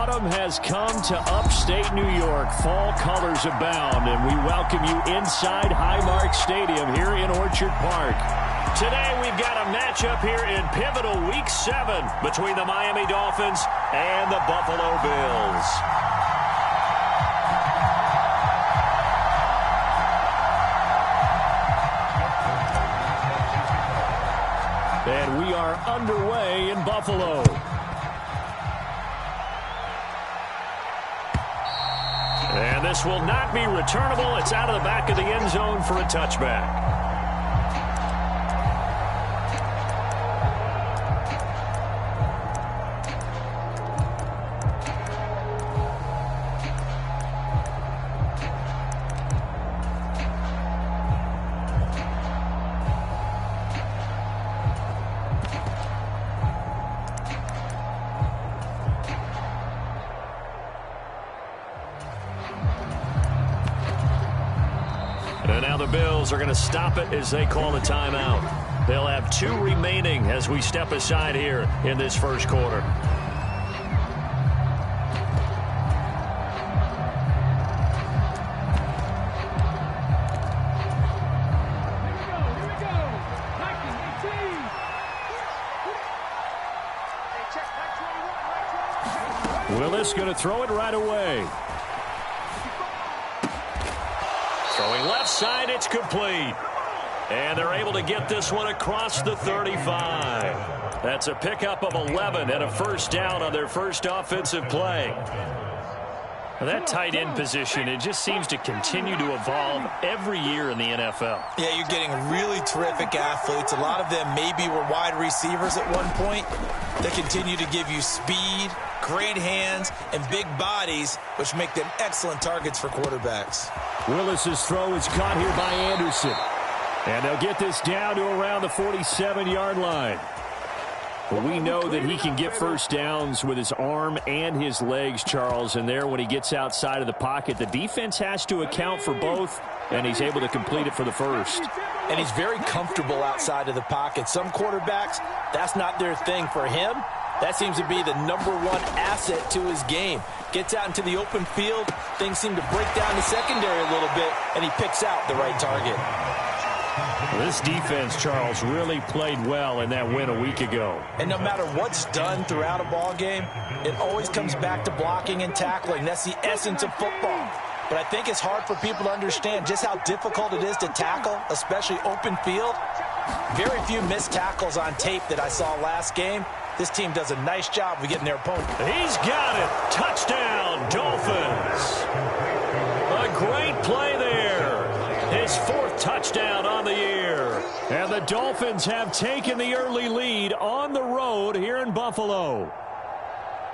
Autumn has come to upstate New York. Fall colors abound, and we welcome you inside Highmark Stadium here in Orchard Park. Today we've got a matchup here in pivotal Week 7 between the Miami Dolphins and the Buffalo Bills. And we are underway in Buffalo. And this will not be returnable. It's out of the back of the end zone for a touchback. And now the Bills are going to stop it as they call a timeout. They'll have 2 remaining as we step aside here in this first quarter. Willis going to throw it right away. Throwing left side, it's complete. And they're able to get this one across the 35. That's a pickup of 11 and a first down on their first offensive play. That tight end position, it just seems to continue to evolve every year in the NFL. Yeah, you're getting really terrific athletes. A lot of them maybe were wide receivers at one point. They continue to give you speed, great hands, and big bodies, which make them excellent targets for quarterbacks. Willis's throw is caught here by Anderson. And they'll get this down to around the 47-yard line. But we know that he can get first downs with his arm and his legs, Charles. And there, when he gets outside of the pocket, the defense has to account for both, and he's able to complete it for the first. And he's very comfortable outside of the pocket. Some quarterbacks, that's not their thing. For him, that seems to be the #1 asset to his game. Gets out into the open field, things seem to break down the secondary a little bit, and he picks out the right target. This defense, Charles, really played well in that win a week ago. And no matter what's done throughout a ball game, it always comes back to blocking and tackling. That's the essence of football. But I think it's hard for people to understand just how difficult it is to tackle, especially open field. Very few missed tackles on tape that I saw last game. This team does a nice job of getting their opponent. He's got it. Touchdown, Dolphins. A great play there. His 4th touchdown on the year. And the Dolphins have taken the early lead on the road here in Buffalo.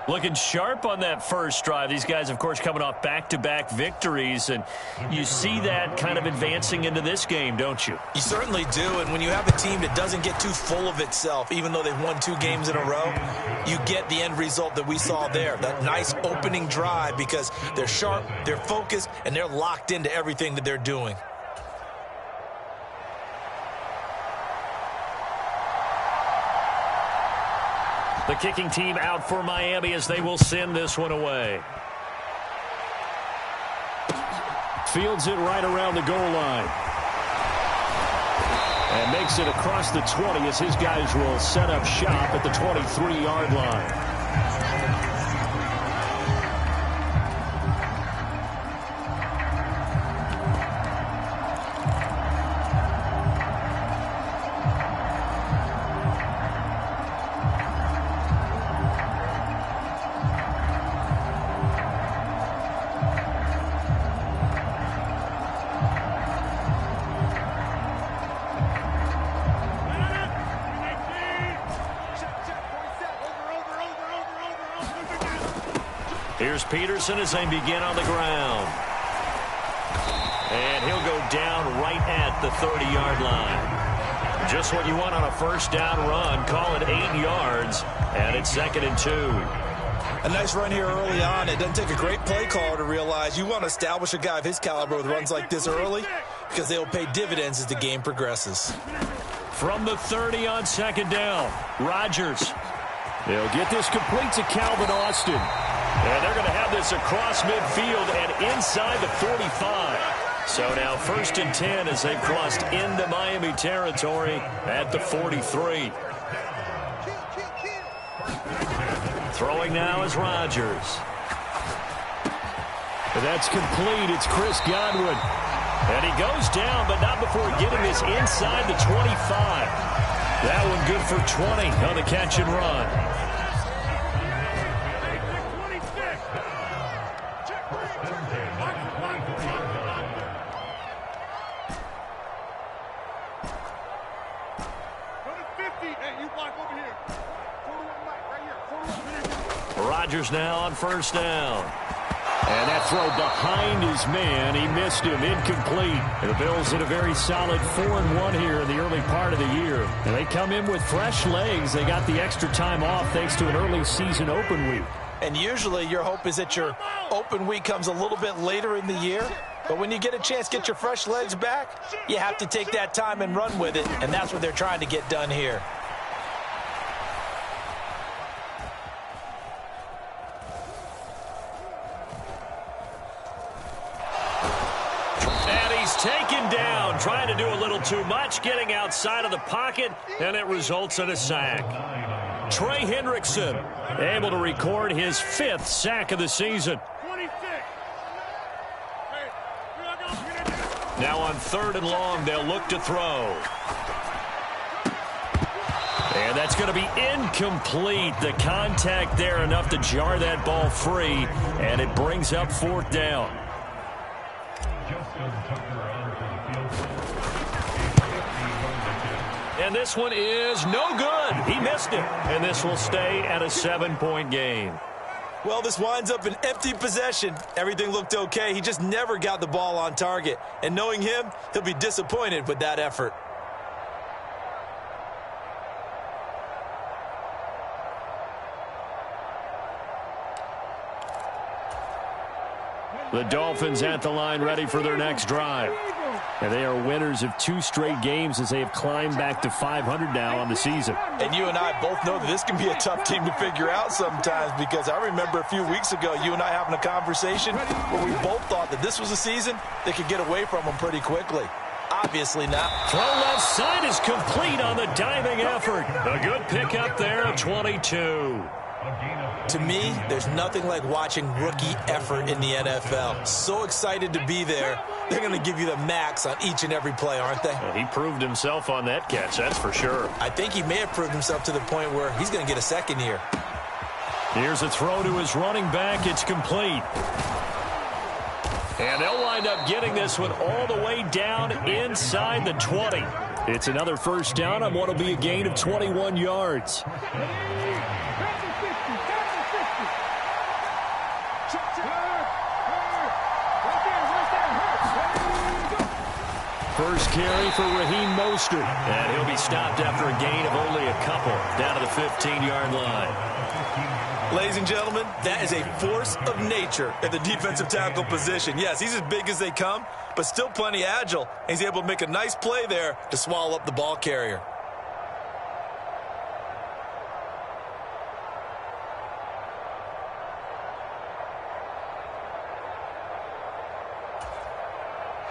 Looking sharp on that first drive. These guys, of course, coming off back-to-back victories, and you see that kind of advancing into this game, don't you? You certainly do, and when you have a team that doesn't get too full of itself, even though they've won 2 games in a row, you get the end result that we saw there, that nice opening drive, because they're sharp, they're focused, and they're locked into everything that they're doing. The kicking team out for Miami as they will send this one away. Fields it right around the goal line. And makes it across the 20 as his guys will set up shop at the 23-yard line. Here's Peterson as they begin on the ground. And he'll go down right at the 30-yard line. Just what you want on a first down run. Call it 8 yards, and it's 2nd and 2. A nice run here early on. It doesn't take a great play caller to realize you want to establish a guy of his caliber with runs like this early, because they will pay dividends as the game progresses. From the 30 on 2nd down, Rodgers. They'll get this complete to Calvin Austin. And they're going to have this across midfield and inside the 45. So now 1st and 10 as they've crossed into Miami territory at the 43. Throwing now is Rodgers. That's complete. It's Chris Godwin. And he goes down, but not before getting this inside the 25. That one good for 20 on the catch and run. Rodgers now on 1st down. And that throw behind his man. He missed him. Incomplete. And the Bills hit a very solid 4-1 here in the early part of the year. And they come in with fresh legs. They got the extra time off thanks to an early season open week. And usually your hope is that your open week comes a little bit later in the year. But when you get a chance to get your fresh legs back, you have to take that time and run with it. And that's what they're trying to get done here. Taken down, trying to do a little too much, getting outside of the pocket, and it results in a sack. Trey Hendrickson able to record his 5th sack of the season. Now on 3rd and long, they'll look to throw. And that's going to be incomplete. The contact there enough to jar that ball free, and it brings up 4th down. And this one is no good. He missed it. And this will stay at a 7-point game. Well, this winds up an empty possession. Everything looked okay. He just never got the ball on target. And knowing him, he'll be disappointed with that effort. The Dolphins at the line ready for their next drive. And they are winners of 2 straight games as they have climbed back to 500 now on the season. And you and I both know that this can be a tough team to figure out sometimes, because I remember a few weeks ago you and I having a conversation where we both thought that this was a season they could get away from them pretty quickly. Obviously not. Throw left side is complete on the diving effort. A good pickup there of 22. To me, there's nothing like watching rookie effort in the NFL. So excited to be there. They're going to give you the max on each and every play, aren't they? Well, he proved himself on that catch, that's for sure. I think he may have proved himself to the point where he's going to get a second year. Here's a throw to his running back. It's complete. And they'll wind up getting this one all the way down inside the 20. It's another 1st down on what will be a gain of 21 yards. First carry for Raheem Mostert. And he'll be stopped after a gain of only a couple down to the 15-yard line. Ladies and gentlemen, that is a force of nature at the defensive tackle position. Yes, he's as big as they come, but still plenty agile. He's able to make a nice play there to swallow up the ball carrier.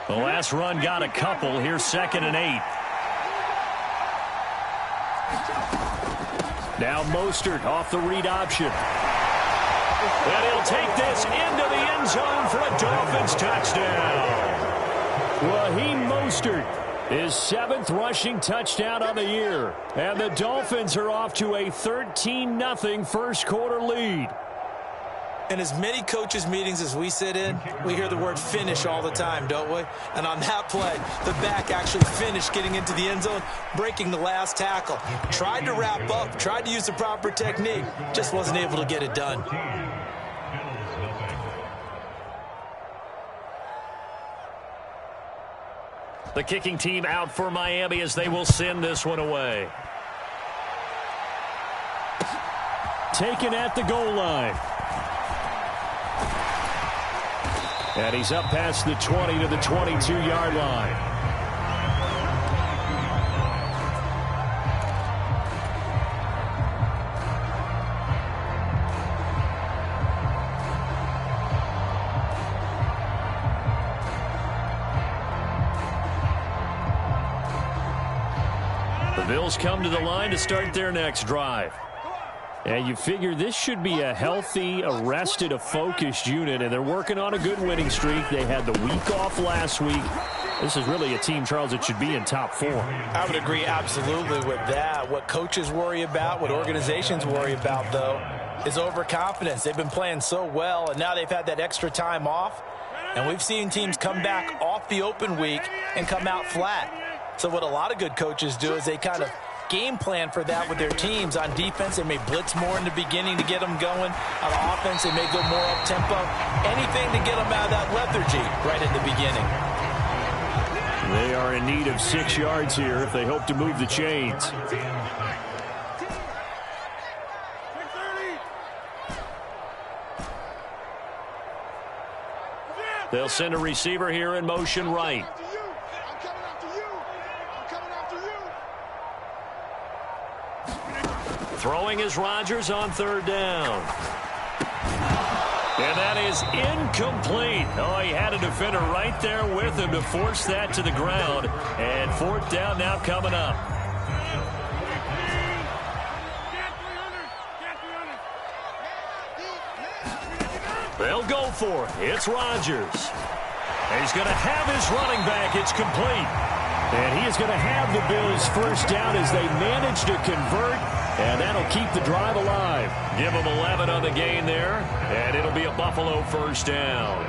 The last run got a couple. Here's 2nd and 8. Now Mostert off the read option. And he'll take this into the end zone for a Dolphins touchdown. Raheem Mostert, his 7th rushing touchdown on the year. And the Dolphins are off to a 13-0 first quarter lead. In as many coaches' meetings as we sit in, we hear the word finish all the time, don't we? And on that play, the back actually finished getting into the end zone, breaking the last tackle. Tried to wrap up, tried to use the proper technique, just wasn't able to get it done. The kicking team out for Miami as they will send this one away. Taken at the goal line. And he's up past the 20 to the 22-yard line. Bills come to the line to start their next drive. And you figure this should be a healthy, arrested, a focused unit, and they're working on a good winning streak. They had the week off last week. This is really a team, Charles, that should be in top 4. I would agree absolutely with that. What coaches worry about, what organizations worry about, though, is overconfidence. They've been playing so well, and now they've had that extra time off. And we've seen teams come back off the open week and come out flat. So what a lot of good coaches do is they kind of game plan for that with their teams. On defense, they may blitz more in the beginning to get them going. On offense, they may go more up-tempo. Anything to get them out of that lethargy right at the beginning. They are in need of 6 yards here if they hope to move the chains. They'll send a receiver here in motion right. Throwing is Rodgers on 3rd down. And that is incomplete. Oh, he had a defender right there with him to force that to the ground. And 4th down now coming up. They'll go for it. It's Rodgers. And he's going to have his running back. It's complete. And he is going to have the Bills' 1st down as they manage to convert. And that'll keep the drive alive. Give them 11 on the gain there. And it'll be a Buffalo 1st down.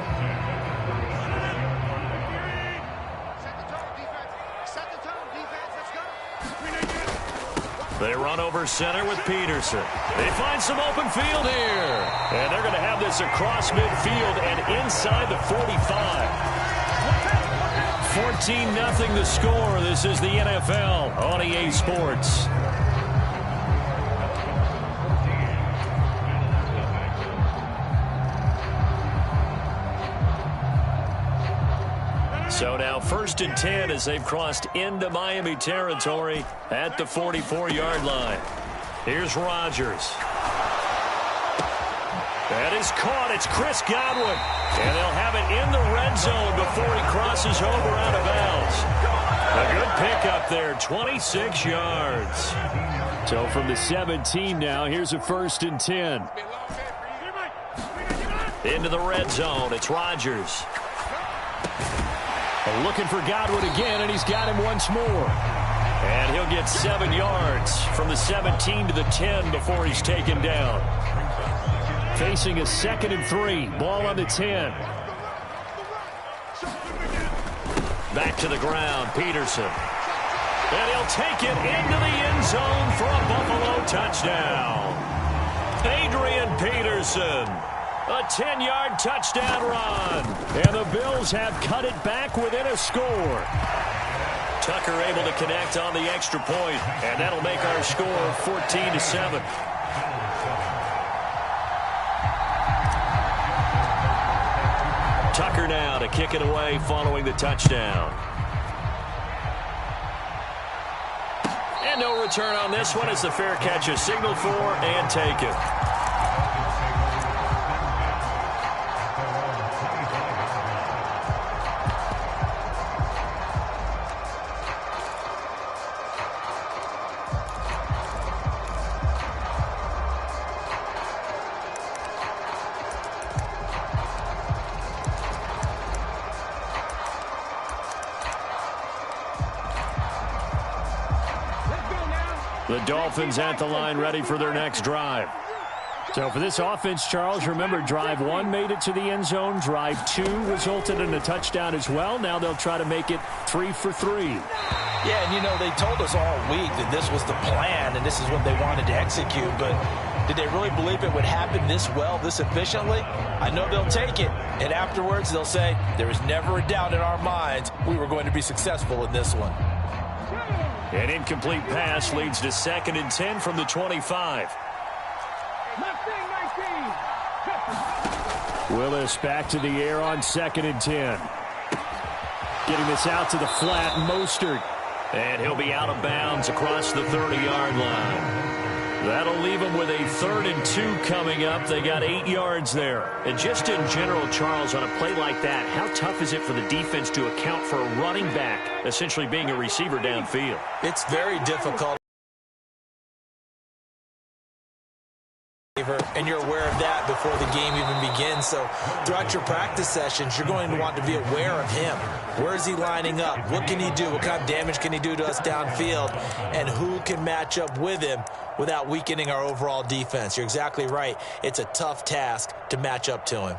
They run over center with Peterson. They find some open field here. And they're going to have this across midfield and inside the 45. 14-0 the score. This is the NFL on EA Sports. So now 1st and 10 as they've crossed into Miami territory at the 44-yard line. Here's Rodgers. That is caught. It's Chris Godwin. And they'll have it in the red zone before he crosses over out of bounds. A good pickup there, 26 yards. So from the 17 now, here's a 1st and 10. Into the red zone, it's Rodgers. Looking for Godwin again, and he's got him once more. And he'll get 7 yards from the 17 to the 10 before he's taken down. Facing a 2nd and 3. Ball on the 10. Back to the ground, Peterson. And he'll take it into the end zone for a Buffalo touchdown. Adrian Peterson. A 10-yard touchdown run. And the Bills have cut it back within a score. Tucker able to connect on the extra point, and that'll make our score 14-7. Tucker now to kick it away following the touchdown. And no return on this one as the fair catch is signaled for and taken. The Dolphins at the line ready for their next drive. So for this offense, Charles, remember drive 1 made it to the end zone. Drive 2 resulted in a touchdown as well. Now they'll try to make it 3 for 3. Yeah, and you know, they told us all week that this was the plan and this is what they wanted to execute. But did they really believe it would happen this well, this efficiently? I know they'll take it. And afterwards they'll say, there was never a doubt in our minds we were going to be successful in this one. An incomplete pass leads to 2nd and 10 from the 25. Willis back to the air on 2nd and 10. Getting this out to the flat, Mostert. And he'll be out of bounds across the 30-yard line. That'll leave them with a 3rd and 2 coming up. They got 8 yards there. And just in general, Charles, on a play like that, how tough is it for the defense to account for a running back essentially being a receiver downfield? It's very difficult. And you're aware of that before the game even begins. So throughout your practice sessions, you're going to want to be aware of him. Where is he lining up? What can he do? What kind of damage can he do to us downfield? And who can match up with him without weakening our overall defense? You're exactly right. It's a tough task to match up to him.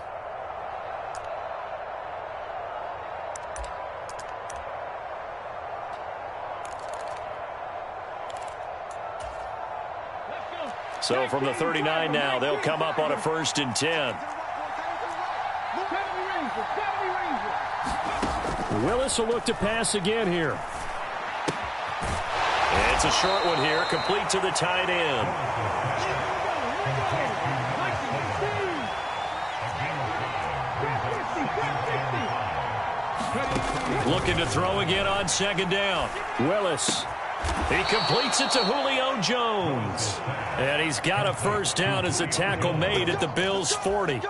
So from the 39 now, they'll come up on a 1st and 10. Willis will look to pass again here. It's a short one here, complete to the tight end. Looking to throw again on 2nd down. Willis. He completes it to Julio Jones. And he's got a 1st down as the tackle made at the Bills' 40.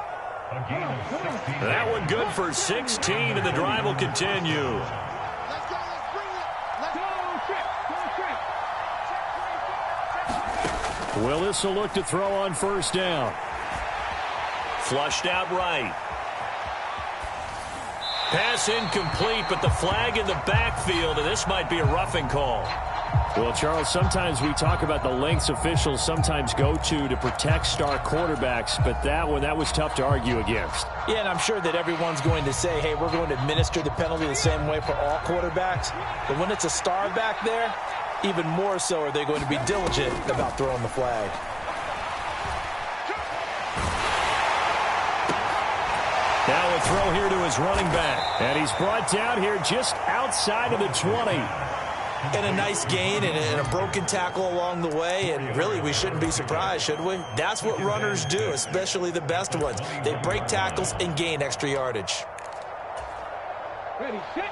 That one good for 16, and the drive will continue. Willis will look to throw on 1st down. Flushed out right. Pass incomplete, but the flag in the backfield, and this might be a roughing call. Well, Charles, sometimes we talk about the lengths officials sometimes go to protect star quarterbacks, but that was tough to argue against. Yeah, and I'm sure that everyone's going to say, hey, we're going to administer the penalty the same way for all quarterbacks. But when it's a star back there, even more so are they going to be diligent about throwing the flag. Now a throw here to his running back. And he's brought down here just outside of the 20. And a nice gain and a broken tackle along the way. And really, we shouldn't be surprised, should we? That's what runners do, especially the best ones. They break tackles and gain extra yardage. Ready, set.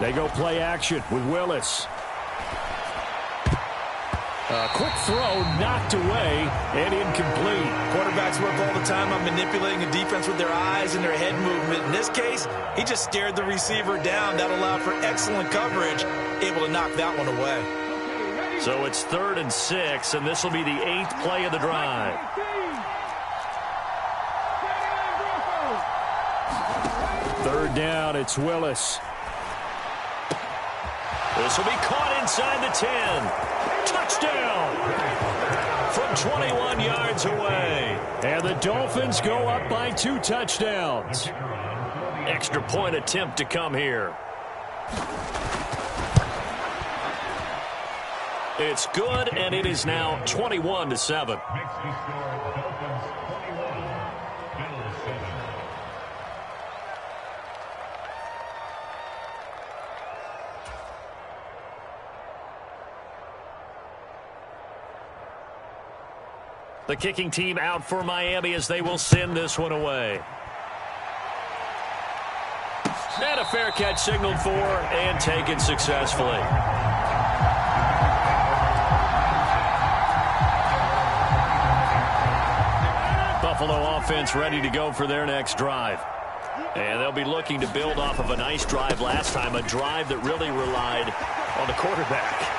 They go play action with Willis. A quick throw knocked away and incomplete. Quarterbacks work all the time on manipulating a defense with their eyes and their head movement. In this case, he just stared the receiver down. That allowed for excellent coverage, able to knock that one away. So it's 3rd and 6, and this will be the 8th play of the drive. Third down, it's Willis. This will be caught inside the 10. Touchdown! From 21 yards away. And the Dolphins go up by 2 touchdowns. Extra point attempt to come here. It's good, and it is now 21-7. The kicking team out for Miami as they will send this one away. And a fair catch signaled for and taken successfully. Buffalo offense ready to go for their next drive. And they'll be looking to build off of a nice drive last time, a drive that really relied on the quarterback.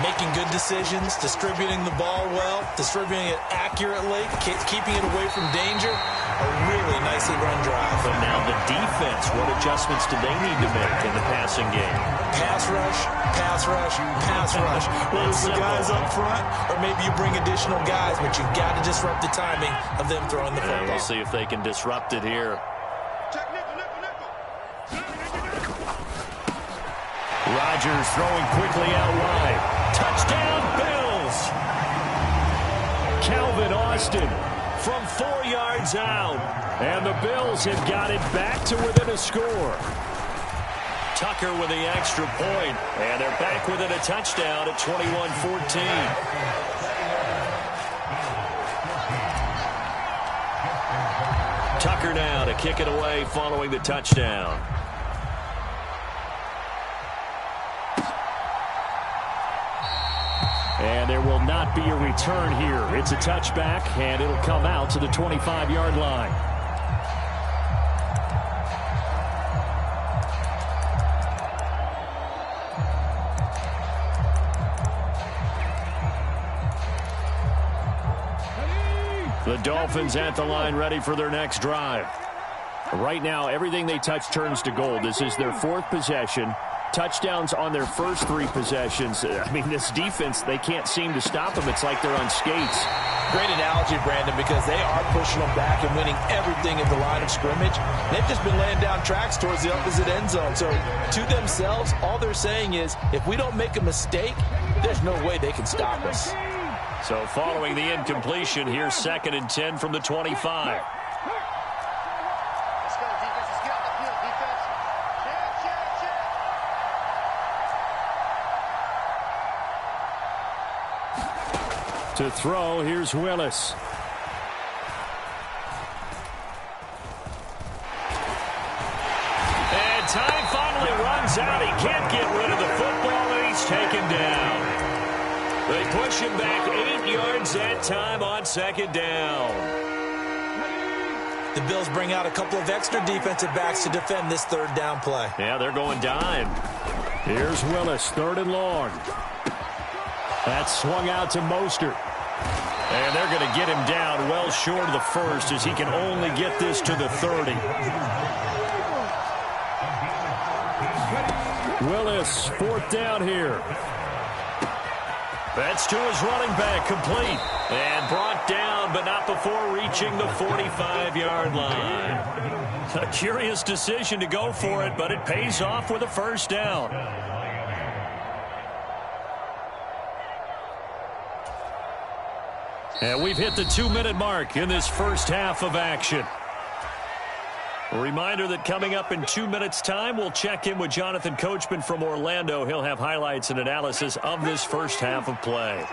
Making good decisions, distributing the ball well, distributing it accurately, keeping it away from danger. A really nicely run drive. But now the defense, what adjustments do they need to make in the passing game? Pass rush, pass rush, pass rush. Whether it's the guys up front or maybe you bring additional guys, but you've got to disrupt the timing of them throwing the football. We'll see if they can disrupt it here. Rodgers throwing quickly out wide. Touchdown, Bills! Calvin Austin from 4 yards out. And the Bills have got it back to within a score. Tucker with the extra point. And they're back within a touchdown at 21-14. Tucker now to kick it away following the touchdown. And there will not be a return here. It's a touchback, and it'll come out to the 25-yard line. The Dolphins at the line ready for their next drive. Right now, everything they touch turns to gold. This is their fourth possession. Touchdowns on their first three possessions. I mean, this defense, they can't seem to stop them. It's like they're on skates. Great analogy, Brandon, because they are pushing them back and winning everything at the line of scrimmage. They've just been laying down tracks towards the opposite end zone. So to themselves, all they're saying is, if we don't make a mistake, there's no way they can stop us. So following the incompletion, here's 2nd and 10 from the 25. To throw, here's Willis. And time finally runs out. He can't get rid of the football, and he's taken down. They push him back 8 yards that time on 2nd down. The Bills bring out a couple of extra defensive backs to defend this 3rd down play. Yeah, they're going dime. Here's Willis, 3rd and long. That's swung out to Mostert. And they're going to get him down well short of the first, as he can only get this to the 30. Willis, 4th down here. That's to his running back, complete. And brought down, but not before reaching the 45-yard line. A curious decision to go for it, but it pays off with a 1st down. And we've hit the 2-minute mark in this first half of action. A reminder that coming up in 2 minutes' time, we'll check in with Jonathan Coachman from Orlando. He'll have highlights and analysis of this first half of play.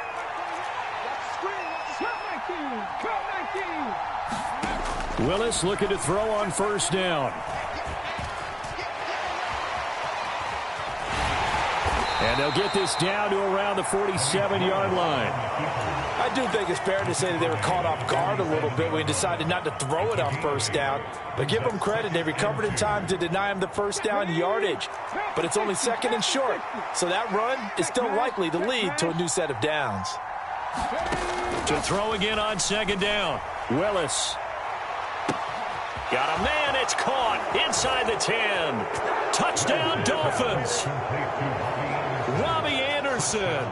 Willis looking to throw on 1st down. And they'll get this down to around the 47-yard line. I do think it's fair to say that they were caught off guard a little bit when he decided not to throw it on 1st down. But give them credit. They recovered in time to deny him the 1st down yardage. But it's only 2nd and short. So that run is still likely to lead to a new set of downs. To throw again on 2nd down. Willis. Got a man. It's caught inside the 10. Touchdown, Dolphins. Robbie Anderson.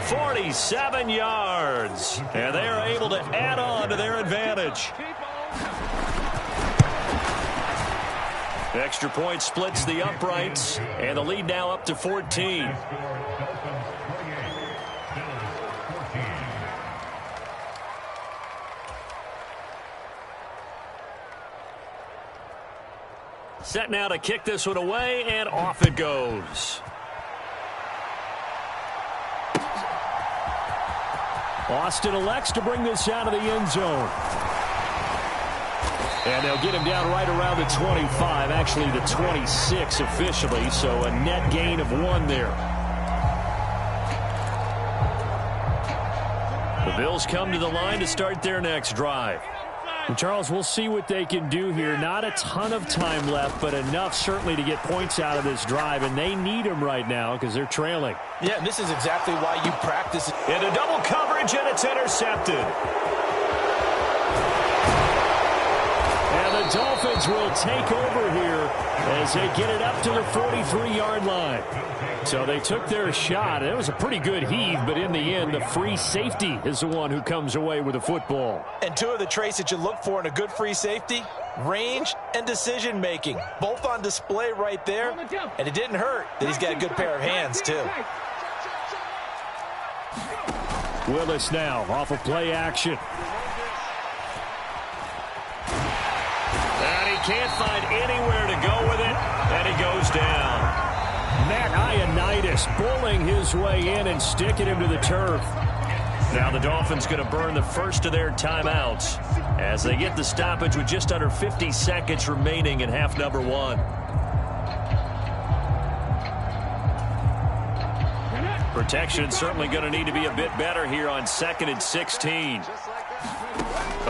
47 yards. And they are able to add on to their advantage. Extra point splits the uprights. And the lead now up to 14. Set now to kick this one away, and off it goes. Austin elects to bring this out of the end zone. And they'll get him down right around the 25, actually the 26 officially, so a net gain of 1 there. The Bills come to the line to start their next drive. And Charles, we'll see what they can do here. Not a ton of time left, but enough certainly to get points out of this drive, and they need them right now because they're trailing. Yeah, and this is exactly why you practice. Into double coverage, and it's intercepted. And the Dolphins will take over here as they get it up to the 43-yard line. So they took their shot. It was a pretty good heave, but in the end, the free safety is the one who comes away with the football. And 2 of the traits that you look for in a good free safety, range and decision-making, both on display right there. And it didn't hurt that he's got a good pair of hands, too. Willis now off of play action. And he can't find anywhere to go with it, and he goes down. Matt Ioannidis pulling his way in and sticking him to the turf. Now the Dolphins going to burn the first of their timeouts as they get the stoppage with just under 50 seconds remaining in half number one. Protection certainly going to need to be a bit better here on 2nd and 16.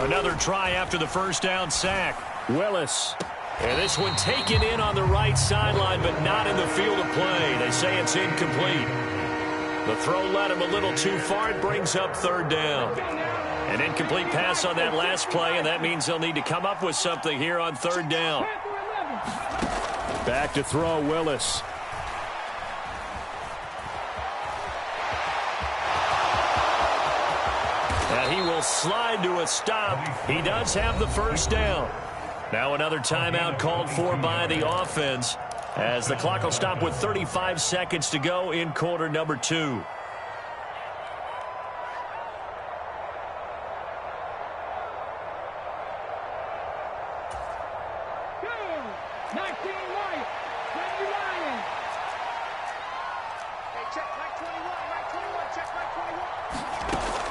Another try after the first down sack. Willis. And this one taken in on the right sideline, but not in the field of play. They say it's incomplete. The throw led him a little too far. It brings up 3rd down. An incomplete pass on that last play, and that means they'll need to come up with something here on 3rd down. Back to throw, Willis. Now he will slide to a stop. He does have the first down. Now another timeout called for by the offense as the clock will stop with 35 seconds to go in quarter number 2.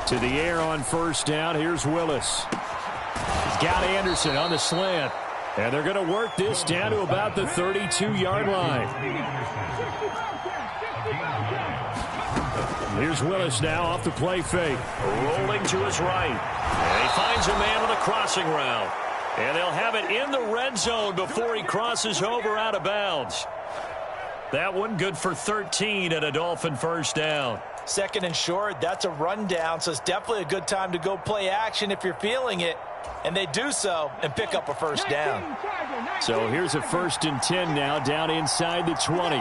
To the air on first down. Here's Willis. He's got Anderson on the slant. And they're going to work this down to about the 32-yard line. Here's Willis now off the play fake. Rolling to his right. And he finds a man on the crossing route. And they'll have it in the red zone before he crosses over out of bounds. That one good for 13 and a Dolphin first down. 2nd and short, that's a rundown, so it's definitely a good time to go play action if you're feeling it. And they do so and pick up a first down. So here's a 1st and 10 now down inside the 20.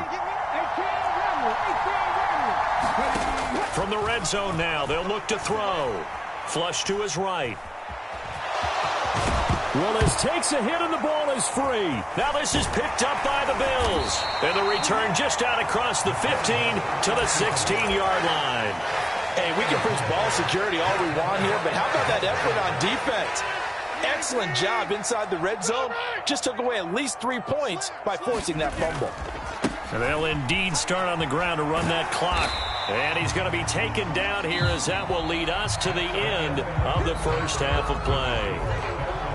From the red zone now, they'll look to throw. Flush to his right. Willis takes a hit and the ball is free. Now this is picked up by the Bills. And the return just out across the 15 to the 16-yard line. Hey, we can preach ball security all we want here, but how about that effort on defense? Excellent job inside the red zone. Just took away at least 3 points by forcing that fumble. And they'll indeed start on the ground to run that clock. And he's going to be taken down here as that will lead us to the end of the first half of play.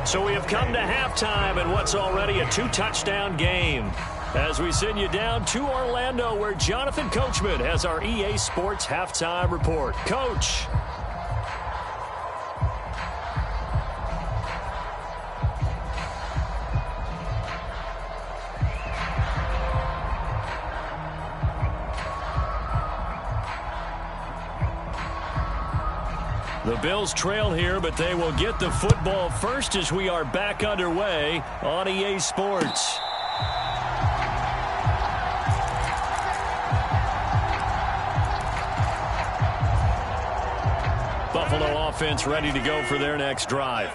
So we have come to halftime in what's already a 2-touchdown game as we send you down to Orlando where Jonathan Coachman has our EA Sports halftime report. Coach. The Bills trail here, but they will get the football first as we are back underway on EA Sports. Buffalo offense ready to go for their next drive.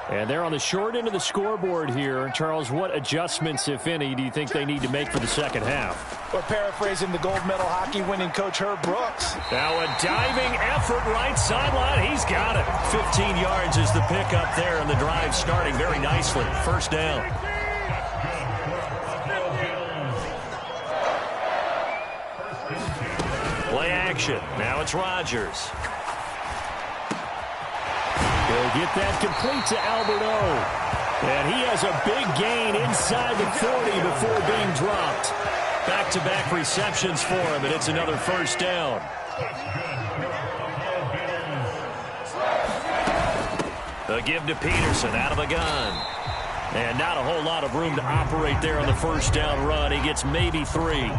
And they're on the short end of the scoreboard here. Charles, what adjustments, if any, do you think they need to make for the second half? We're paraphrasing the gold medal hockey winning coach Herb Brooks. Now a diving effort right sideline. He's got it. 15 yards is the pickup there, and the drive starting very nicely. First down. Play action. Now it's Rodgers. He'll get that complete to Albert O. And he has a big gain inside the 40 before being dropped. Back-to-back receptions for him, and it's another first down. The give to Peterson out of the gun. And not a whole lot of room to operate there on the first down run. He gets maybe 3.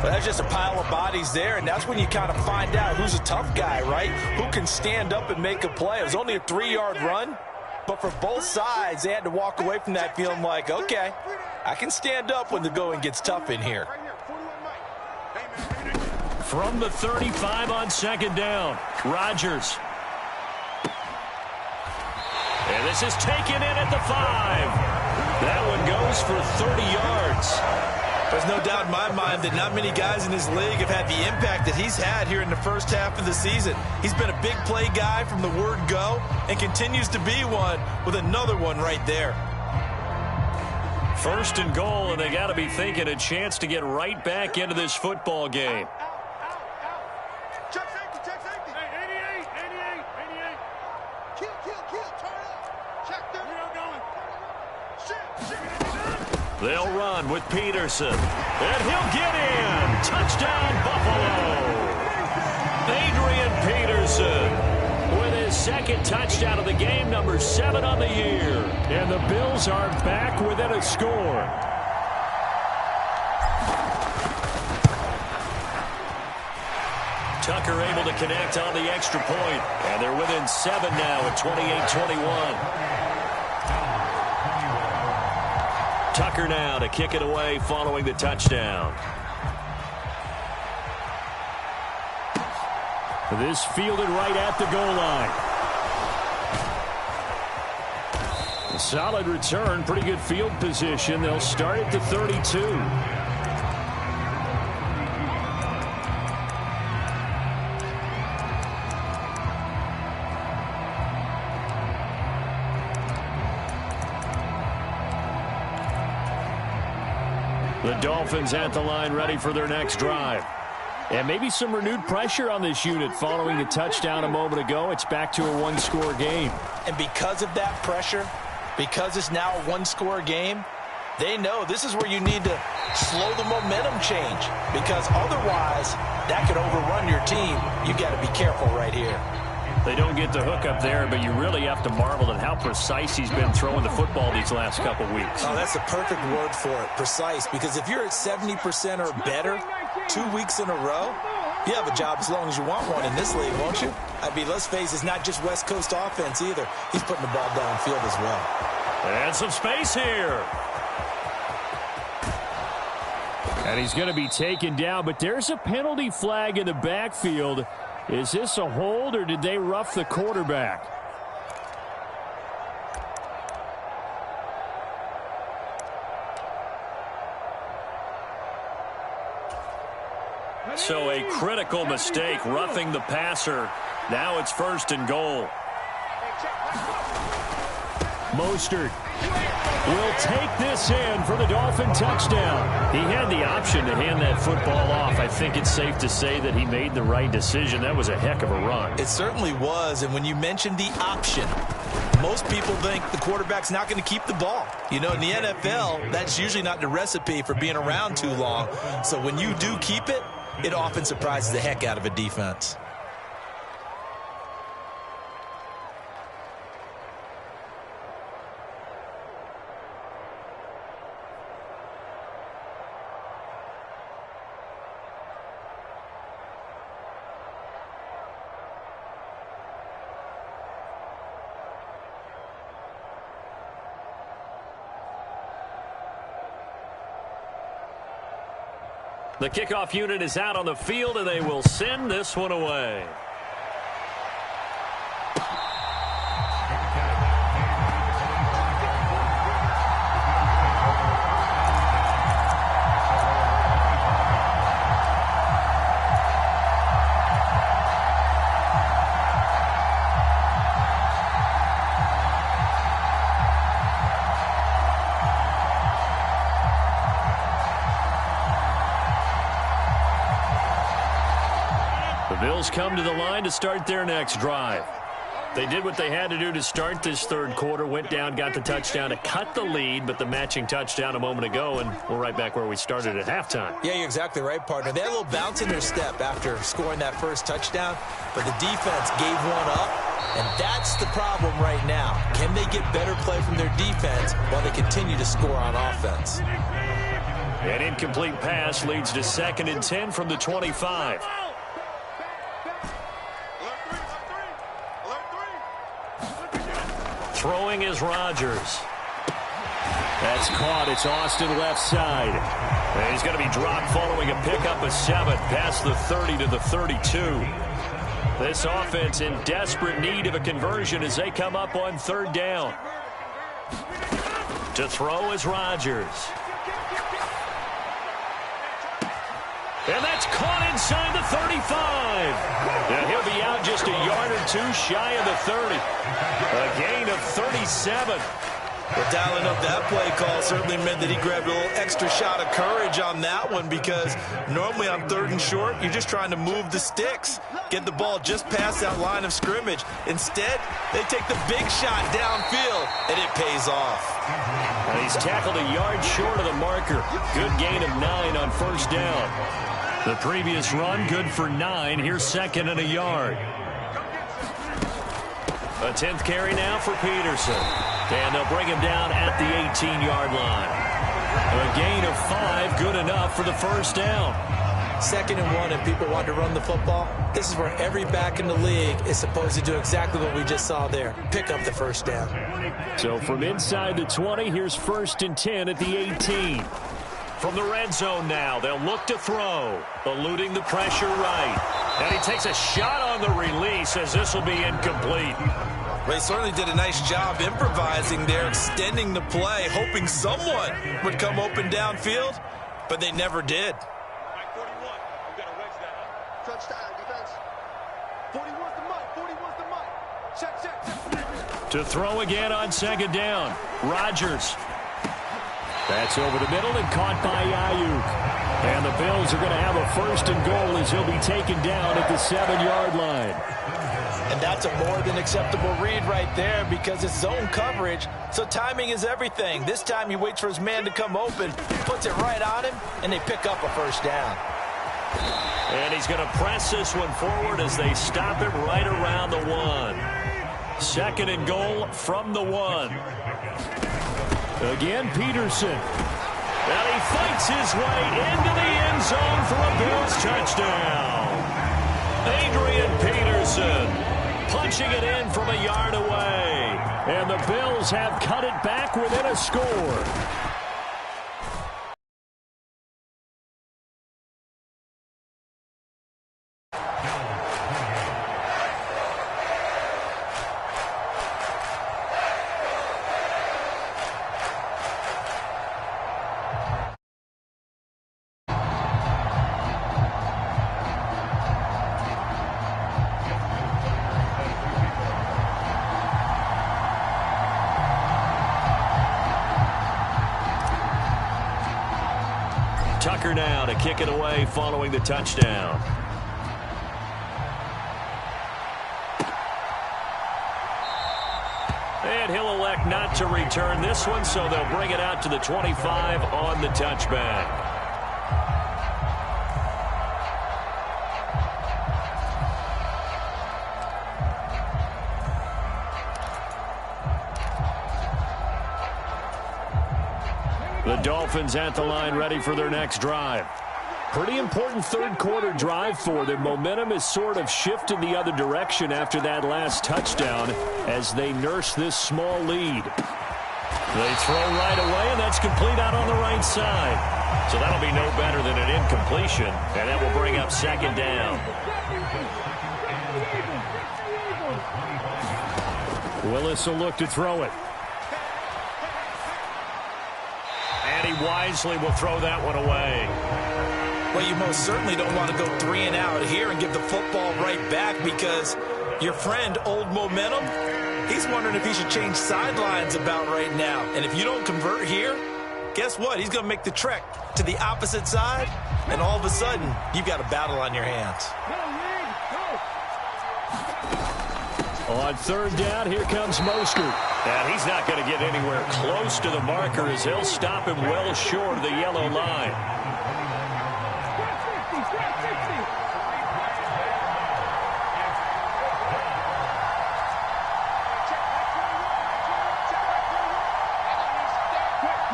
Well, that's just a pile of bodies there, and that's when you kind of find out who's a tough guy, right? Who can stand up and make a play. It was only a 3-yard run, but for both sides, they had to walk away from that feeling like, okay, I can stand up when the going gets tough in here. From the 35 on second down, Rodgers. And this is taken in at the 5. That one goes for 30 yards. There's no doubt in my mind that not many guys in this league have had the impact that he's had here in the first half of the season. He's been a big play guy from the word go and continues to be one with another one right there. First and goal, and they got to be thinking a chance to get right back into this football game. They'll run with Peterson. And he'll get in. Touchdown, Buffalo. Adrian Peterson with his second touchdown of the game, number 7 on the year. And the Bills are back within a score. Tucker able to connect on the extra point. And they're within 7 now at 28-21. Tucker now to kick it away following the touchdown. This fielded right at the goal line. A solid return, pretty good field position. They'll start at the 32. The Dolphins at the line ready for their next drive. And maybe some renewed pressure on this unit following the touchdown a moment ago. It's back to a one-score game. And because of that pressure, because it's now a one-score game, they know this is where you need to slow the momentum change. Because otherwise, that could overrun your team. You've got to be careful right here. They don't get the hook up there, but you really have to marvel at how precise he's been throwing the football these last couple weeks. Oh, that's the perfect word for it, precise. Because if you're at 70% or better 2 weeks in a row, you have a job as long as you want one in this league, won't you? I mean, let's face it, it's not just West Coast offense either. He's putting the ball downfield as well. And some space here. And he's going to be taken down, but there's a penalty flag in the backfield. Is this a hold, or did they rough the quarterback? So a critical mistake, roughing the passer. Now it's 1st and goal. Mostert will take this in for the Dolphin touchdown. He had the option to hand that football off. I think it's safe to say that he made the right decision. That was a heck of a run. It certainly was, and when you mentioned the option, most people think the quarterback's not going to keep the ball. You know, in the NFL, that's usually not the recipe for being around too long. So when you do keep it, it often surprises the heck out of a defense. The kickoff unit is out on the field, and they will send this one away. Bills come to the line to start their next drive. They did what they had to do to start this third quarter, went down, got the touchdown to cut the lead, but the matching touchdown a moment ago, and we're right back where we started at halftime. Yeah, you're exactly right, partner. They had a little bounce in their step after scoring that first touchdown, but the defense gave one up, and that's the problem right now. Can they get better play from their defense while they continue to score on offense? An incomplete pass leads to 2nd and 10 from the 25. Throwing is Rodgers. That's caught. It's Austin left side. And he's going to be dropped following a pickup of 7 past the 30 to the 32. This offense in desperate need of a conversion as they come up on 3rd down. To throw is Rodgers. And that's caught inside the 35. And he'll be out just a yard or two shy of the 30. A gain of 37. Well, dialing up that play call certainly meant that he grabbed a little extra shot of courage on that one, because normally on 3rd and short, you're just trying to move the sticks, get the ball just past that line of scrimmage. Instead, they take the big shot downfield, and it pays off. And he's tackled a yard short of the marker. Good gain of 9 on 1st down. The previous run, good for 9. Here's 2nd and a yard. A 10th carry now for Peterson. And they'll bring him down at the 18-yard line. A gain of 5, good enough for the 1st down. 2nd and 1, and people want to run the football. This is where every back in the league is supposed to do exactly what we just saw there. Pick up the 1st down. So from inside the 20, here's 1st and 10 at the 18. From the red zone now, they'll look to throw. Eluding the pressure right. And he takes a shot on the release as this will be incomplete. They certainly did a nice job improvising there, extending the play, hoping someone would come open downfield, but they never did. To throw again on 2nd down. Rodgers. That's over the middle and caught by Ayuk. And the Bills are going to have a 1st and goal as he'll be taken down at the 7-yard line. And that's a more than acceptable read right there, because it's zone coverage, so timing is everything. This time he waits for his man to come open, puts it right on him, and they pick up a 1st down. And he's going to press this one forward as they stop him right around the 1. 2nd and goal from the 1. Again, Peterson. And he fights his way into the end zone for a Bills touchdown. Adrian Peterson punching it in from a yard away. And the Bills have cut it back within a score. Tucker now to kick it away following the touchdown. And he'll elect not to return this one, so they'll bring it out to the 25 on the touchback. The Dolphins at the line ready for their next drive. Pretty important 3rd quarter drive for them. Momentum has sort of shifted the other direction after that last touchdown as they nurse this small lead. They throw right away, and that's complete out on the right side. So that'll be no better than an incompletion, and that will bring up 2nd down. Willis will look to throw it. And he wisely will throw that one away. Well, you most certainly don't want to go 3 and out here and give the football right back, because your friend, Old Momentum, he's wondering if he should change sidelines about right now. And if you don't convert here, guess what? He's going to make the trek to the opposite side, and all of a sudden, you've got a battle on your hands. On 3rd down, here comes Mostert. And he's not going to get anywhere close to the marker as he'll stop him well short of the yellow line.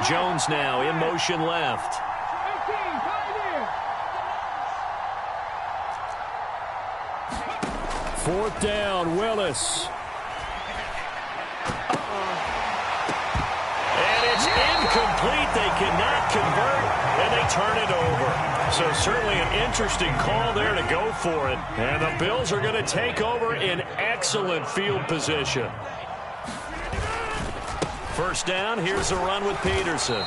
Jones now in motion left. 4th down, Willis. And it's incomplete. They cannot convert, and they turn it over. So certainly an interesting call there to go for it. And the Bills are going to take over in excellent field position. 1st down, here's a run with Peterson.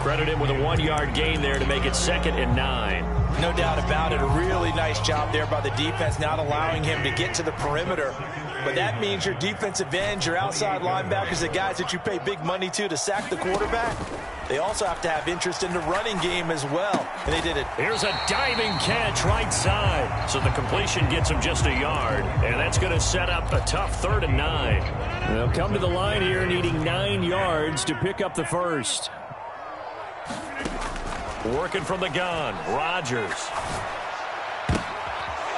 Credit him with a 1-yard gain there to make it 2nd and 9. No doubt about it. A really nice job there by the defense, not allowing him to get to the perimeter. but that means your defensive ends, your outside linebackers, the guys that you pay big money to sack the quarterback, they also have to have interest in the running game as well, and they did it. Here's a diving catch right side. So the completion gets him just a yard, and that's going to set up a tough 3rd and 9. They'll come to the line here needing 9 yards to pick up the first. Working from the gun, Rodgers.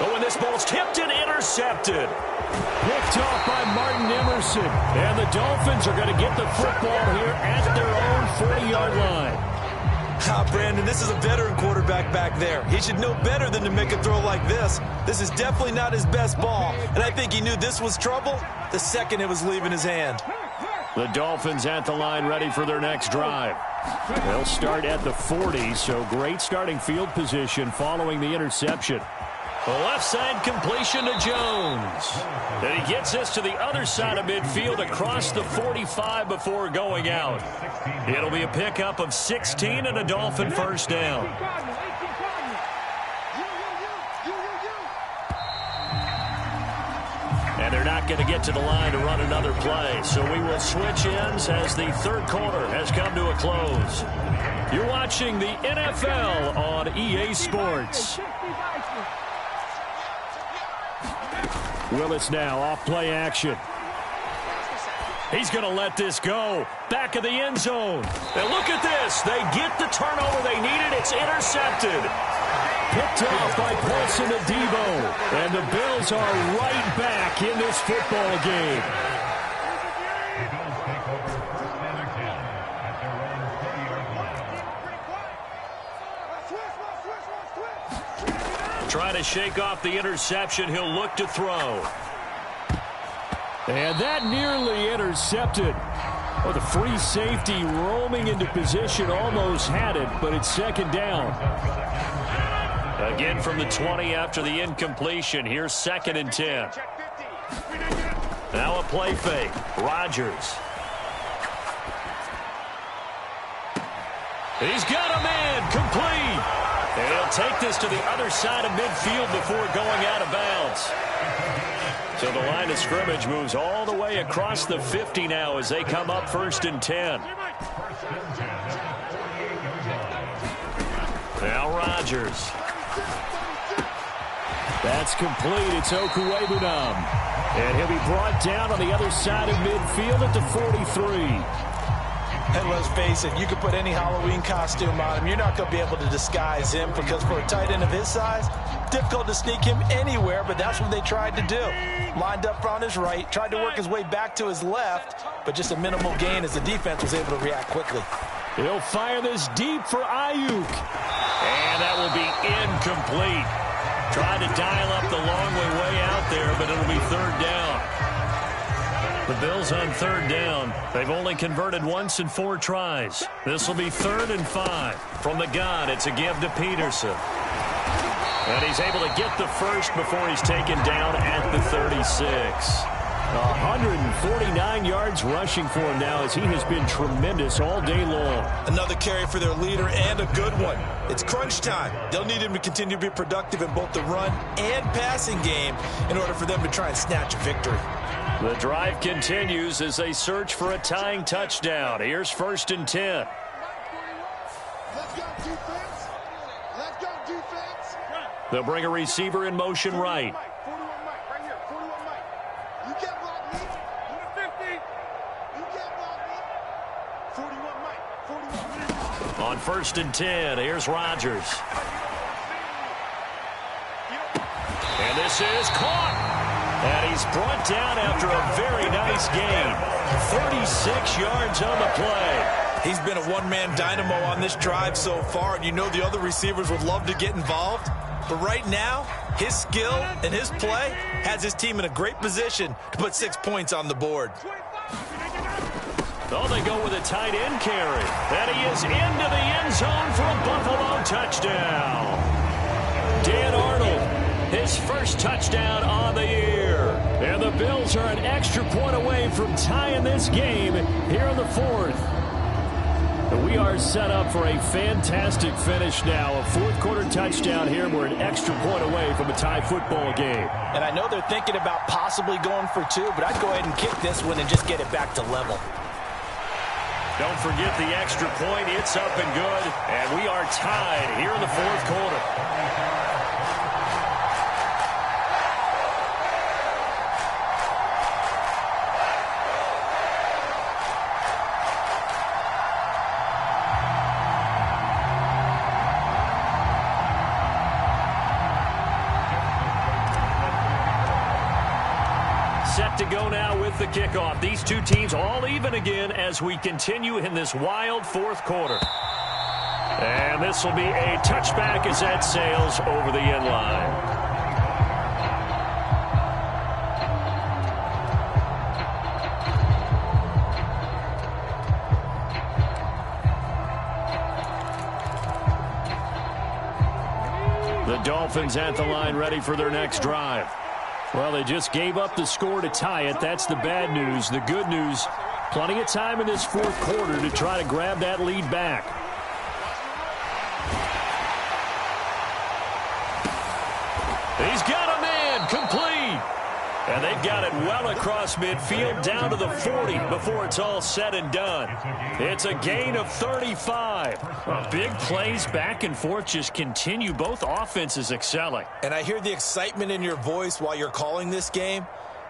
Oh, and this ball's tipped and intercepted. Picked off by Martin Emerson. And the Dolphins are going to get the football here at their own 40-yard line. Brandon, this is a veteran quarterback back there. He should know better than to make a throw like this. This is definitely not his best ball. And I think he knew this was trouble the second it was leaving his hand. The Dolphins at the line ready for their next drive. They'll start at the 40, so great starting field position following the interception. The left side completion to Jones. And he gets this to the other side of midfield across the 45 before going out. It'll be a pickup of 16 and a Dolphin first down. And they're not going to get to the line to run another play. So we will switch ends as the third quarter has come to a close. You're watching the NFL on EA Sports. Willis now off play action. He's going to let this go. Back of the end zone. And look at this. They get the turnover they needed. It's intercepted. Picked off by Paulson Adebo. And the Bills are right back in this football game. Trying to shake off the interception. He'll look to throw. And that nearly intercepted. Oh, the free safety roaming into position almost had it, but it's second down. Again from the 20 after the incompletion. Here's 2nd and 10. Now a play fake. Rodgers. He's got a man. Complete. And he'll take this to the other side of midfield before going out of bounds. So the line of scrimmage moves all the way across the 50 now as they come up 1st and 10. Now Rodgers. That's complete. It's Okuwebunam. And he'll be brought down on the other side of midfield at the 43. And let's face it, you can put any Halloween costume on him. You're not going to be able to disguise him because for a tight end of his size, difficult to sneak him anywhere, but that's what they tried to do. Lined up on his right, tried to work his way back to his left, but just a minimal gain as the defense was able to react quickly. He'll fire this deep for Ayuk. And that will be incomplete. Tried to dial up the long way out there, but it'll be 3rd down. The Bills on 3rd down. They've only converted once in 4 tries. This will be 3rd and 5. From the gun, it's a give to Peterson. And he's able to get the first before he's taken down at the 36. 149 yards rushing for him now as he has been tremendous all day long. Another carry for their leader and a good one. It's crunch time. They'll need him to continue to be productive in both the run and passing game in order for them to try and snatch a victory. The drive continues as they search for a tying touchdown. Here's 1st and 10. Let's go defense. Let's go defense. They'll bring a receiver in motion right. 41 Mike, right here. 41 Mike. You can't block me. 50. You can't block me. 41 Mike. 41 Mike. On 1st and 10, here's Rodgers. And this is caught. And he's brought down after a very nice gain. 36 yards on the play. He's been a one-man dynamo on this drive so far, and you know the other receivers would love to get involved. But right now, his skill and his play has his team in a great position to put 6 points on the board. Oh, they go with a tight end carry. And he is into the end zone for a Buffalo touchdown. Dan Arnold, his first touchdown on the year. And the Bills are an extra point away from tying this game here in the 4th. We are set up for a fantastic finish now. A fourth-quarter touchdown here. We're an extra point away from a tie football game. And I know they're thinking about possibly going for two, but I'd go ahead and kick this one and just get it back to level. Don't forget the extra point. It's up and good. And we are tied here in the fourth quarter. Set to go now with the kickoff. These two teams all even again as we continue in this wild fourth quarter. And this will be a touchback as that sails over the end line. The Dolphins at the line ready for their next drive. Well, they just gave up the score to tie it. That's the bad news. The good news, plenty of time in this fourth quarter to try to grab that lead back. He's got a man complete. And they've got it well across midfield down to the 40 before it's all said and done. It's a gain of 35. Big plays back and forth just continue. Both offenses excelling. And I hear the excitement in your voice while you're calling this game.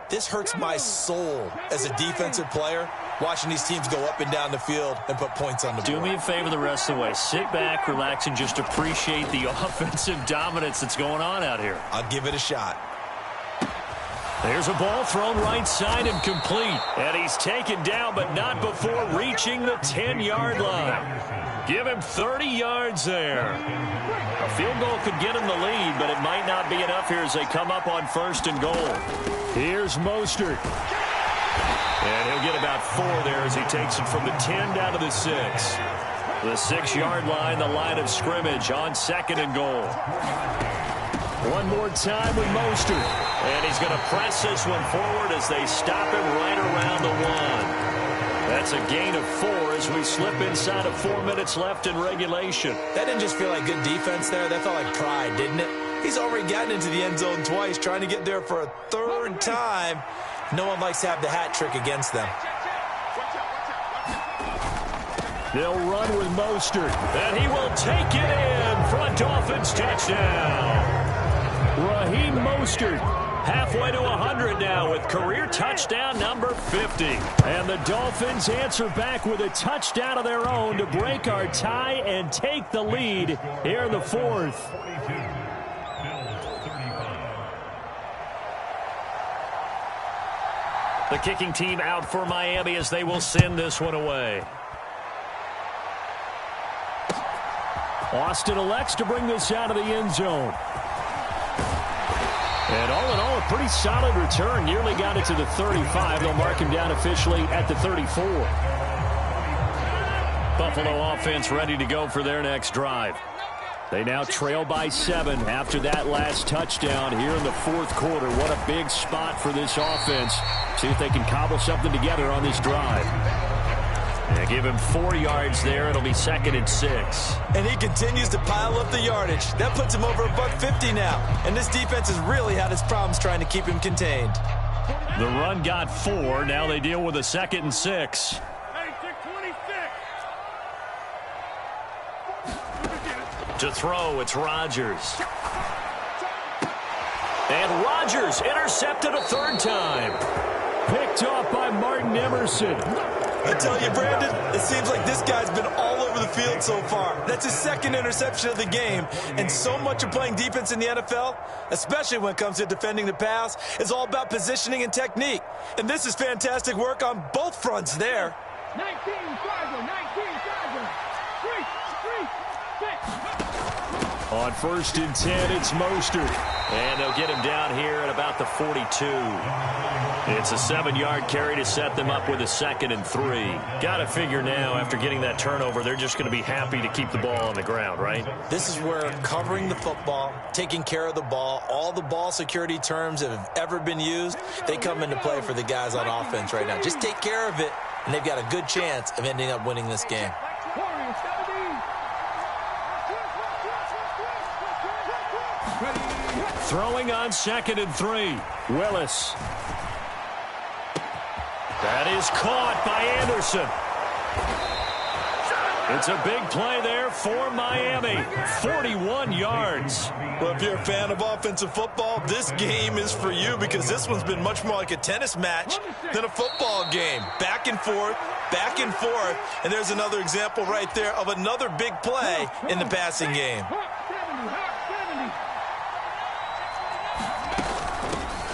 This hurts my soul as a defensive player, watching these teams go up and down the field and put points on the board. Do me a favor the rest of the way. Sit back, relax, and just appreciate the offensive dominance that's going on out here. I'll give it a shot. There's a ball thrown right side and complete. And he's taken down, but not before reaching the 10-yard line. Give him 30 yards there. A field goal could get him the lead, but it might not be enough here as they come up on first and goal. Here's Mostert. And he'll get about 4 there as he takes it from the 10 down to the 6. The 6-yard line, the line of scrimmage on second and goal. One more time with Mostert. And he's going to press this one forward as they stop him right around the 1. That's a gain of 4 as we slip inside of 4 minutes left in regulation. That didn't just feel like good defense there. That felt like pride, didn't it? He's already gotten into the end zone twice, trying to get there for a third time. No one likes to have the hat trick against them. They'll run with Mostert. And he will take it in for a Dolphins touchdown. Raheem Mostert halfway to 100 now with career touchdown number 50. And the Dolphins answer back with a touchdown of their own to break our tie and take the lead here in the fourth. The kicking team out for Miami as they will send this one away. Austin elects to bring this out of the end zone. And all in all, a pretty solid return. Nearly got it to the 35. They'll mark him down officially at the 34. Buffalo offense ready to go for their next drive. They now trail by 7 after that last touchdown here in the fourth quarter. What a big spot for this offense. See if they can cobble something together on this drive. They give him 4 yards there. It'll be 2nd and 6. And he continues to pile up the yardage. That puts him over $150 now. And this defense has really had its problems trying to keep him contained. The run got 4. Now they deal with a 2nd and 6. To throw, it's Rodgers. And Rodgers intercepted a 3rd time. Picked off by Martin Emerson. I tell you, Brandon, it seems like this guy's been all over the field so far. That's his 2nd interception of the game. And so much of playing defense in the NFL, especially when it comes to defending the pass, is all about positioning and technique. And this is fantastic work on both fronts there. 19, Charger, 19, Charger. 3, 6. On 1st and 10, it's Mostert. And they'll get him down here at about the 42. It's a 7-yard carry to set them up with a 2nd and 3. Got to figure now, after getting that turnover, they're just going to be happy to keep the ball on the ground, right? This is where covering the football, taking care of the ball, all the ball security terms that have ever been used, they come into play for the guys on offense right now. Just take care of it, and they've got a good chance of ending up winning this game. on 70. Throwing on 2nd and 3. Willis. That is caught by Anderson. It's a big play there for Miami. 41 yards. Well, if you're a fan of offensive football, this game is for you because this one's been much more like a tennis match than a football game. Back and forth, and there's another example right there of another big play in the passing game.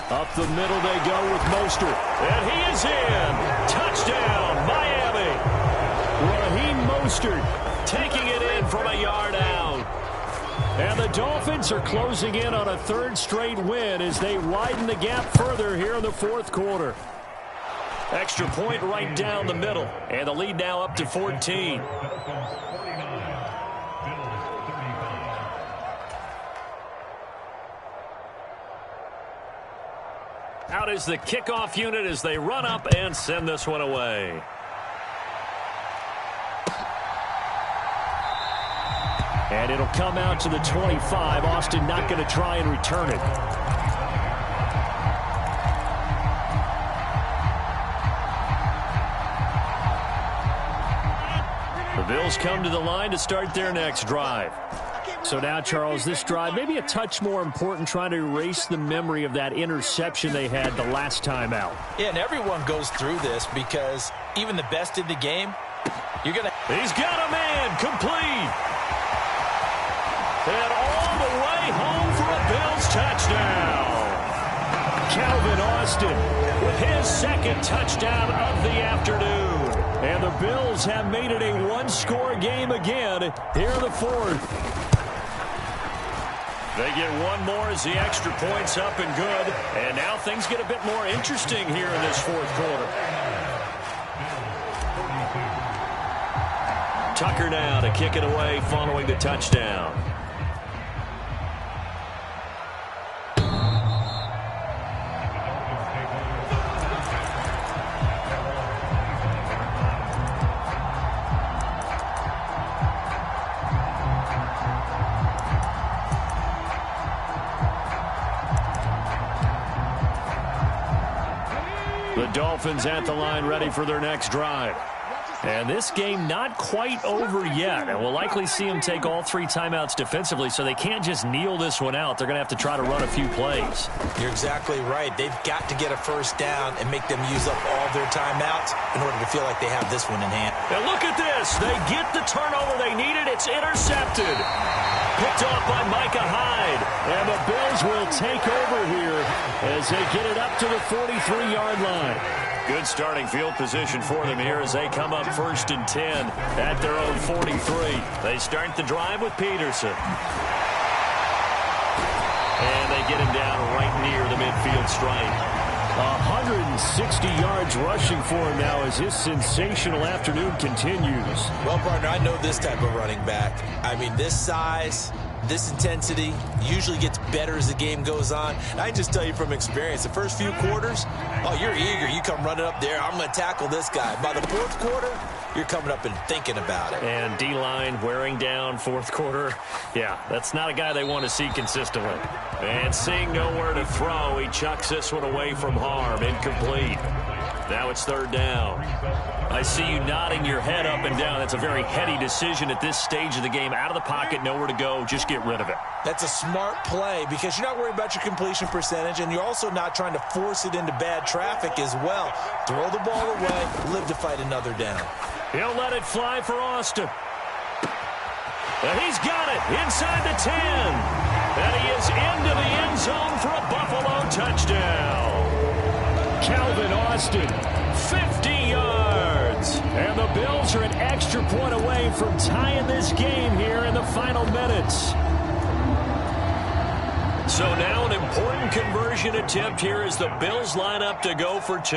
Up the middle they go with Mostert. And he is in. Touchdown, Miami. Raheem Mostert taking it in from a yard out. And the Dolphins are closing in on a 3rd straight win as they widen the gap further here in the 4th quarter. Extra point right down the middle. And the lead now up to 14. Out is the kickoff unit as they run up and send this one away. And it'll come out to the 25. Austin not going to try and return it. The Bills come to the line to start their next drive. So now, Charles, this drive maybe a touch more important, trying to erase the memory of that interception they had the last time out. Yeah, and everyone goes through this because even the best in the game, you're going to... He's got a man complete. And all the way home for a Bills touchdown. Calvin Austin with his 2nd touchdown of the afternoon. And the Bills have made it a 1-score game again here in the 4th. They get one more as the extra point's up and good. And now things get a bit more interesting here in this 4th quarter. Tucker now to kick it away following the touchdown. The Dolphins at the line ready for their next drive. And this game not quite over yet. And we'll likely see them take all 3 timeouts defensively, so they can't just kneel this one out. They're going to have to try to run a few plays. You're exactly right. They've got to get a 1st down and make them use up all their timeouts in order to feel like they have this one in hand. And look at this. They get the turnover they needed. It's intercepted. Picked off by Micah Hyde. And the Bills will take over here as they get it up to the 43-yard line. Good starting field position for them here as they come up 1st and 10 at their own 43. They start the drive with Peterson. And they get him down right near the midfield stripe. 160 yards rushing for him now as his sensational afternoon continues. Well, partner, I know this type of running back. I mean, this size, this intensity usually gets better as the game goes on. And I just tell you from experience, the first few quarters, oh, you're eager. You come running up there. I'm going to tackle this guy. By the 4th quarter, you're coming up and thinking about it. And D-line wearing down 4th quarter. Yeah, that's not a guy they want to see consistently. And seeing nowhere to throw, he chucks this one away from harm. Incomplete. Now it's 3rd down. I see you nodding your head up and down. That's a very heady decision at this stage of the game. Out of the pocket, nowhere to go. Just get rid of it. That's a smart play because you're not worried about your completion percentage, and you're also not trying to force it into bad traffic as well. Throw the ball away, live to fight another down. He'll let it fly for Austin. And he's got it inside the 10. And he is into the end zone for a Buffalo touchdown. Calvin Austin, 50 yards. And the Bills are an extra point away from tying this game here in the final minutes. So now an important conversion attempt here as the Bills line up to go for 2.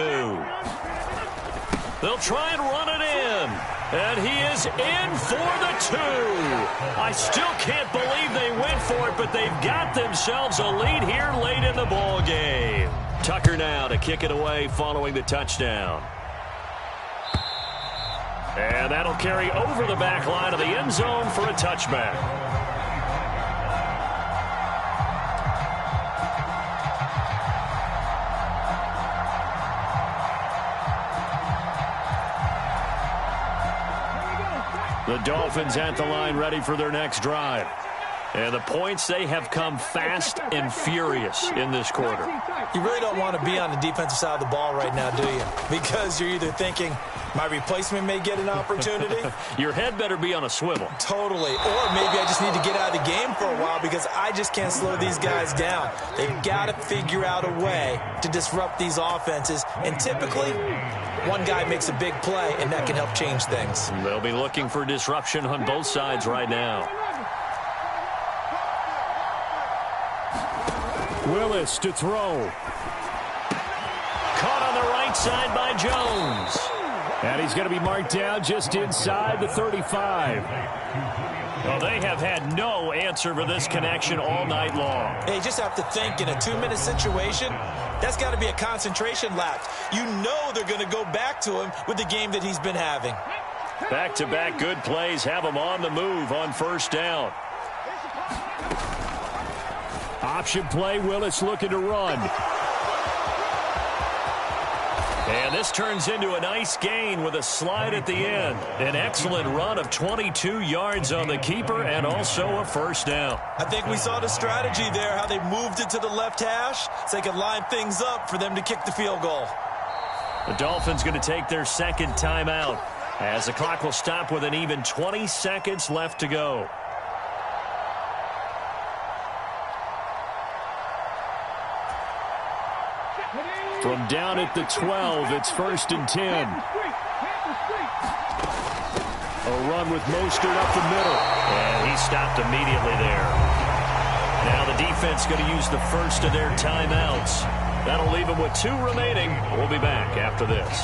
They'll try and run it in. And he is in for the 2. I still can't believe they went for it, but they've got themselves a lead here late in the ball game. Tucker now to kick it away following the touchdown. And that'll carry over the back line of the end zone for a touchback. The Dolphins at the line ready for their next drive. And the points, they have come fast and furious in this quarter. You really don't want to be on the defensive side of the ball right now, do you? Because you're either thinking, my replacement may get an opportunity. Your head better be on a swivel. Totally. Or maybe I just need to get out of the game for a while because I just can't slow these guys down. They've got to figure out a way to disrupt these offenses. And typically, one guy makes a big play, and that can help change things. They'll be looking for disruption on both sides right now. Willis to throw. Caught on the right side by Jones. And he's going to be marked down just inside the 35. Well, they have had no answer for this connection all night long. Hey, you just have to think in a 2-minute situation, that's got to be a concentration lapse. You know they're going to go back to him with the game that he's been having. Back-to-back good plays have him on the move on first down. Option play, Willis looking to run. And this turns into a nice gain with a slide at the end. An excellent run of 22 yards on the keeper and also a first down. I think we saw the strategy there, how they moved it to the left hash so they could line things up for them to kick the field goal. The Dolphins going to take their second timeout as the clock will stop with an even 20 seconds left to go. From down at the 12, it's 1st and 10. A run with Mostert up the middle. And he stopped immediately there. Now the defense going to use the first of their timeouts. That'll leave them with 2 remaining. We'll be back after this.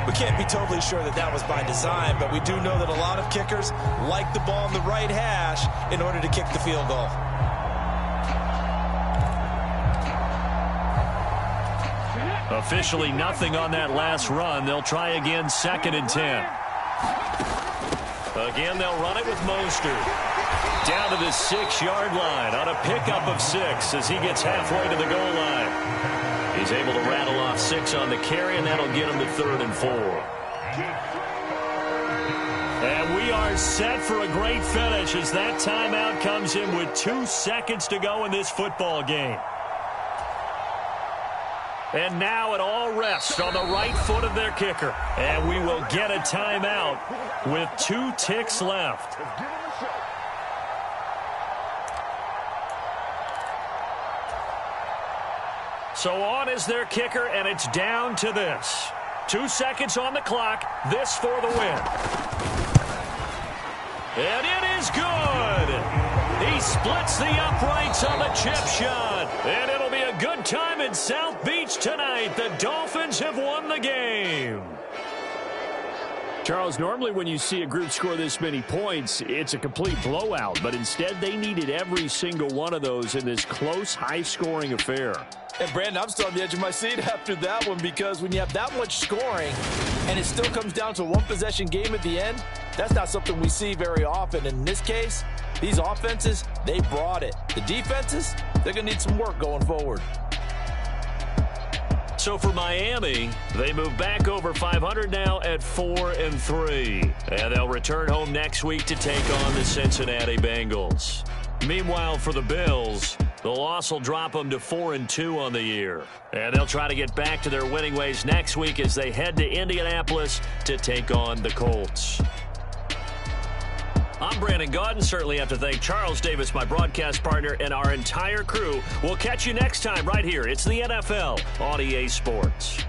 We can't be totally sure that that was by design, but we do know that a lot of kickers like the ball in the right hash in order to kick the field goal. Officially nothing on that last run. They'll try again 2nd and 10. Again, they'll run it with Mostert. Down to the 6-yard line on a pickup of 6 as he gets halfway to the goal line. He's able to rattle off 6 on the carry, and that'll get him to 3rd and 4. And we are set for a great finish as that timeout comes in with 2 seconds to go in this football game. And now it all rests on the right foot of their kicker. And we will get a timeout with 2 ticks left. So on is their kicker, and it's down to this. 2 seconds on the clock. This for the win. And it is good. He splits the uprights on the chip shot. And it'll be a good time in South Beach tonight. The Dolphins have won the game. Charles, normally when you see a group score this many points, it's a complete blowout. But instead, they needed every single one of those in this close, high-scoring affair. And, Brandon, I'm still on the edge of my seat after that one because when you have that much scoring and it still comes down to a one-possession game at the end, that's not something we see very often. And in this case, these offenses, they brought it. The defenses, they're going to need some work going forward. So for Miami, they move back over 500 now at 4-3. And they'll return home next week to take on the Cincinnati Bengals. Meanwhile, for the Bills, the loss will drop them to 4-2 on the year. And they'll try to get back to their winning ways next week as they head to Indianapolis to take on the Colts. I'm Brandon Gaudin. Certainly have to thank Charles Davis, my broadcast partner, and our entire crew. We'll catch you next time right here. It's the NFL on EA Sports.